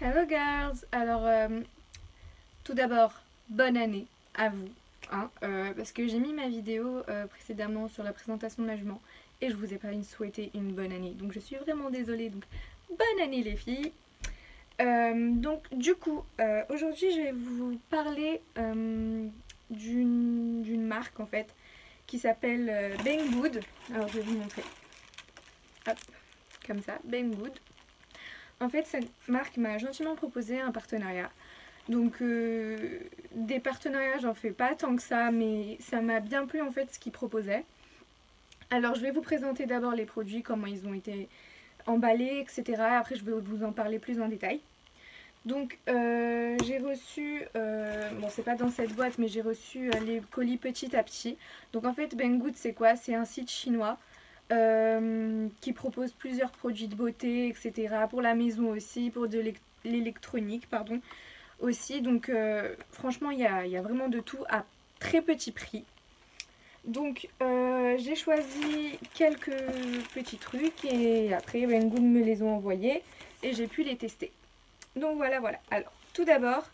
Hello girls! Alors, tout d'abord, bonne année à vous, hein, parce que j'ai mis ma vidéo précédemment sur la présentation de ma jument et je vous ai pas souhaité une bonne année, donc je suis vraiment désolée, donc bonne année les filles! Donc du coup, aujourd'hui je vais vous parler d'une marque en fait qui s'appelle Banggood. Alors je vais vous montrer, hop, comme ça, Banggood. En fait, cette marque m'a gentiment proposé un partenariat. Donc des partenariats, j'en fais pas tant que ça, mais ça m'a bien plu en fait ce qu'ils proposaient. Alors je vais vous présenter d'abord les produits, comment ils ont été emballés, etc. Après je vais vous en parler plus en détail. Donc j'ai reçu, bon c'est pas dans cette boîte, mais j'ai reçu les colis petit à petit. Donc en fait Banggood c'est quoi? C'est un site chinois qui propose plusieurs produits de beauté, etc. Pour la maison aussi, pour de l'électronique, pardon, aussi. Donc franchement, il y a vraiment de tout à très petit prix. Donc j'ai choisi quelques petits trucs et après Banggood me les ont envoyés et j'ai pu les tester. Donc voilà. Alors tout d'abord,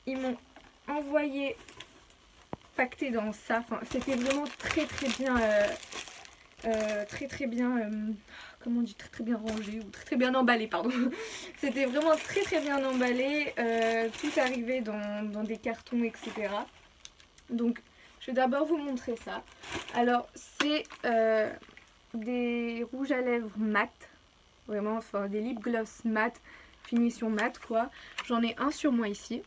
ils m'ont envoyé pacté dans ça. Enfin, c'était vraiment très bien... très bien, comment on dit, très bien rangé ou très bien emballé, pardon. C'était vraiment très bien emballé, tout arrivé dans des cartons, etc. Donc je vais d'abord vous montrer ça. Alors c'est des rouges à lèvres mat, vraiment, enfin des lip gloss mat, finition mat quoi. J'en ai un sur moi ici.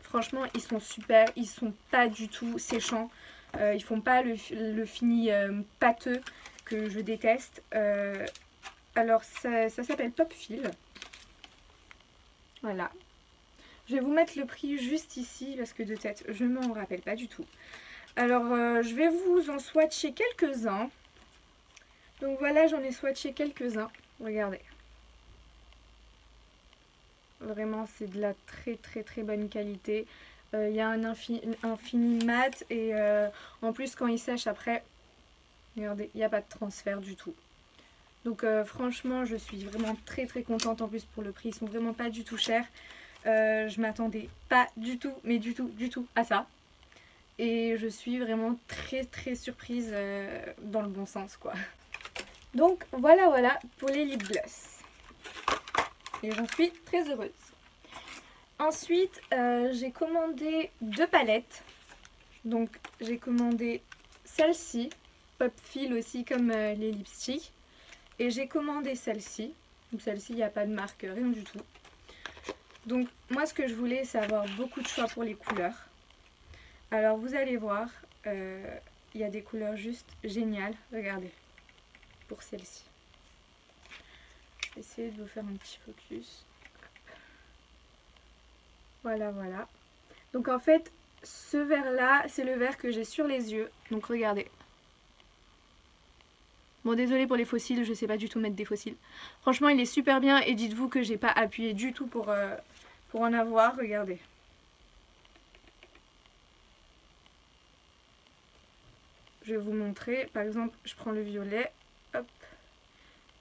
Franchement ils sont super, ils sont pas du tout séchants. Ils font pas le fini pâteux que je déteste. Alors ça s'appelle Pop Feel. Voilà. Je vais vous mettre le prix juste ici parce que de tête je ne m'en rappelle pas du tout. Alors je vais vous en swatcher quelques-uns. Donc voilà, j'en ai swatché quelques-uns. Regardez. Vraiment c'est de la très bonne qualité. Il y a un fini mat et en plus quand il sèche après, regardez, il n'y a pas de transfert du tout. Donc franchement je suis vraiment très contente. En plus pour le prix, ils sont vraiment pas du tout chers. Je m'attendais pas du tout, mais du tout à ça. Et je suis vraiment très surprise dans le bon sens quoi. Donc voilà pour les lip gloss. Et j'en suis très heureuse. Ensuite, j'ai commandé 2 palettes. Donc, j'ai commandé celle-ci, Pop Feel aussi, comme les lipsticks. Et j'ai commandé celle-ci. Donc, celle-ci, il n'y a pas de marque, rien du tout. Donc, moi, ce que je voulais, c'est avoir beaucoup de choix pour les couleurs. Alors, vous allez voir, il y a des couleurs juste géniales. Regardez, pour celle-ci. Je vais essayer de vous faire un petit focus. Voilà. Donc en fait, ce vert là, c'est le vert que j'ai sur les yeux. Donc regardez. Bon, désolé pour les fossiles, je sais pas du tout mettre des fossiles. Franchement, il est super bien et dites-vous que j'ai pas appuyé du tout pour en avoir. Regardez. Je vais vous montrer. Par exemple, je prends le violet. Hop.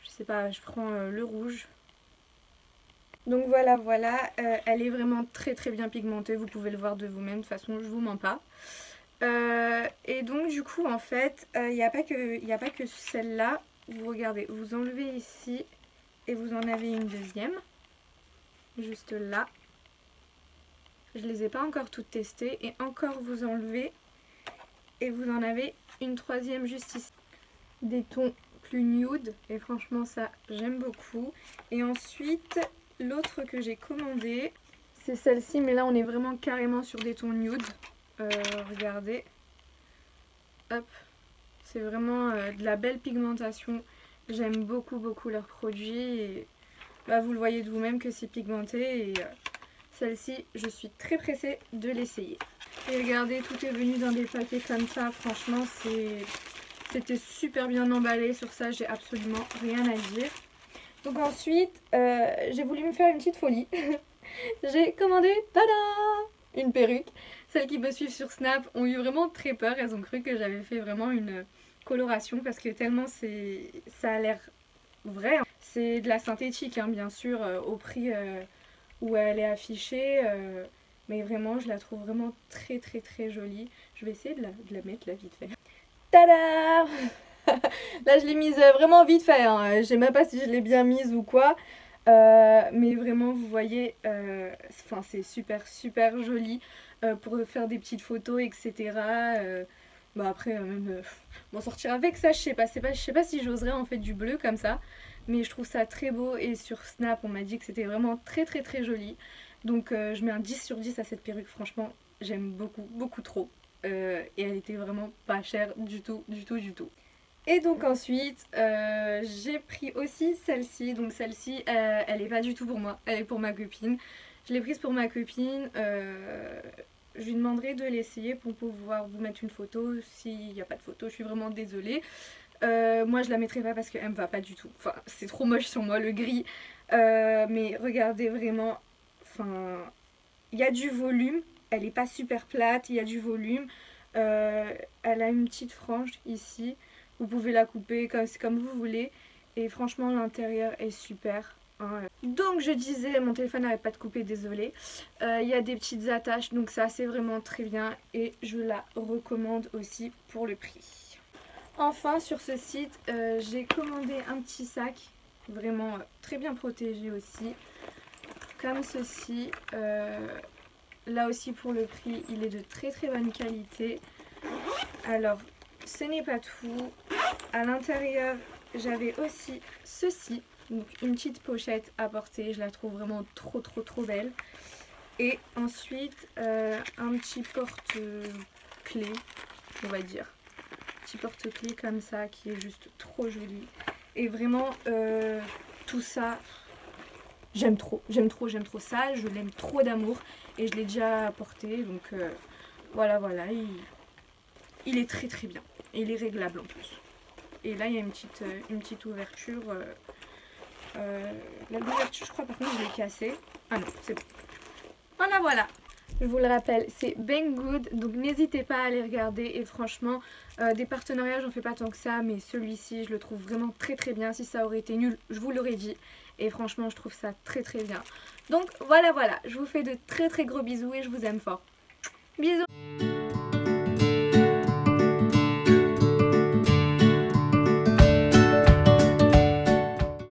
Je sais pas, je prends le rouge. Donc voilà, elle est vraiment très bien pigmentée, vous pouvez le voir de vous-même, de toute façon je vous mens pas. Et donc du coup en fait, il n'y a pas que celle-là, vous regardez, vous enlevez ici et vous en avez une deuxième, juste là. Je les ai pas encore toutes testées et encore vous enlevez et vous en avez une troisième juste ici. Des tons plus nude et franchement ça j'aime beaucoup. Et ensuite... l'autre que j'ai commandé, c'est celle-ci, mais là on est vraiment carrément sur des tons nude. Regardez. Hop. C'est vraiment de la belle pigmentation. J'aime beaucoup leurs produits. Et bah, vous le voyez de vous-même que c'est pigmenté. Et celle-ci, je suis très pressée de l'essayer. Et regardez, tout est venu dans des paquets comme ça. Franchement, c'était super bien emballé. Sur ça, j'ai absolument rien à dire. Donc ensuite, j'ai voulu me faire une petite folie. J'ai commandé, tada, une perruque. Celles qui me suivent sur Snap ont eu vraiment très peur. Elles ont cru que j'avais fait vraiment une coloration parce que tellement ça a l'air vraie. C'est de la synthétique hein, bien sûr au prix où elle est affichée. Mais vraiment je la trouve vraiment très jolie. Je vais essayer de la mettre là vite fait. Tada! Là je l'ai mise vraiment vite fait, hein. Je sais même pas si je l'ai bien mise ou quoi. Mais vraiment vous voyez, c'est super joli pour faire des petites photos etc. Bah après même m'en sortir avec ça je sais pas si j'oserais en fait du bleu comme ça. Mais je trouve ça très beau et sur Snap on m'a dit que c'était vraiment très joli. Donc je mets un 10 sur 10 à cette perruque, franchement j'aime beaucoup trop. Et elle était vraiment pas chère du tout. Et donc ensuite j'ai pris aussi celle-ci. Donc celle-ci elle est pas du tout pour moi, elle est pour ma copine. Je l'ai prise pour ma copine. Je lui demanderai de l'essayer pour pouvoir vous mettre une photo. S'il n'y a pas de photo je suis vraiment désolée. Moi je la mettrai pas parce qu'elle me va pas du tout. Enfin c'est trop moche sur moi le gris. Mais regardez vraiment. Enfin il y a du volume. Elle est pas super plate, il y a du volume. Elle a une petite frange ici. Vous pouvez la couper comme vous voulez. Et franchement l'intérieur est super. Hein. Donc je disais, mon téléphone n'arrête pas de couper, désolé. Il y a des petites attaches, donc ça c'est vraiment très bien. Et je la recommande aussi pour le prix. Enfin sur ce site, j'ai commandé un petit sac. Vraiment très bien protégé aussi. Comme ceci. Là aussi pour le prix, il est de très bonne qualité. Alors, ce n'est pas tout. À l'intérieur, j'avais aussi ceci. Donc une petite pochette à porter. Je la trouve vraiment trop belle. Et ensuite, un petit porte-clés, on va dire. Petit porte-clés comme ça qui est juste trop joli. Et vraiment, tout ça... J'aime trop ça, je l'aime trop d'amour et je l'ai déjà porté donc voilà, il est très bien et il est réglable en plus. Et là il y a une petite ouverture, l'ouverture je crois par contre je l'ai cassée, ah non c'est bon. Voilà, je vous le rappelle, c'est Banggood, donc n'hésitez pas à aller regarder et franchement des partenariats j'en fais pas tant que ça mais celui-ci je le trouve vraiment très bien. Si ça aurait été nul je vous l'aurais dit et franchement je trouve ça très bien. Donc voilà, je vous fais de très gros bisous et je vous aime fort. Bisous.